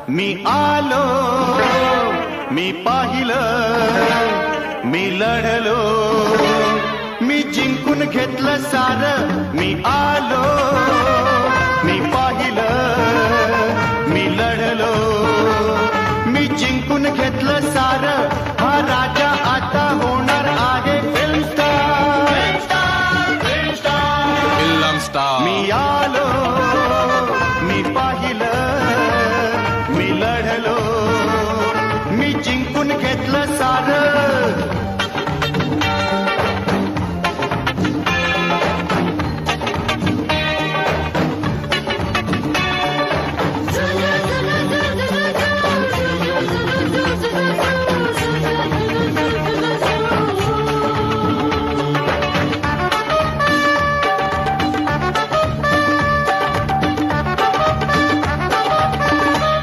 मी आलो, मी पाहिलं, मी लढलो, मी जिंकून घेतलं सारं. मी आलो, मी पाहिलं, मी लढलो, मी जिंकून घेतलं सारं. हा राजा आता होणार आहे फिल्म स्टार. मी आलो, मी पाहिलं, मी लढलो, मी जिंकून घेतलं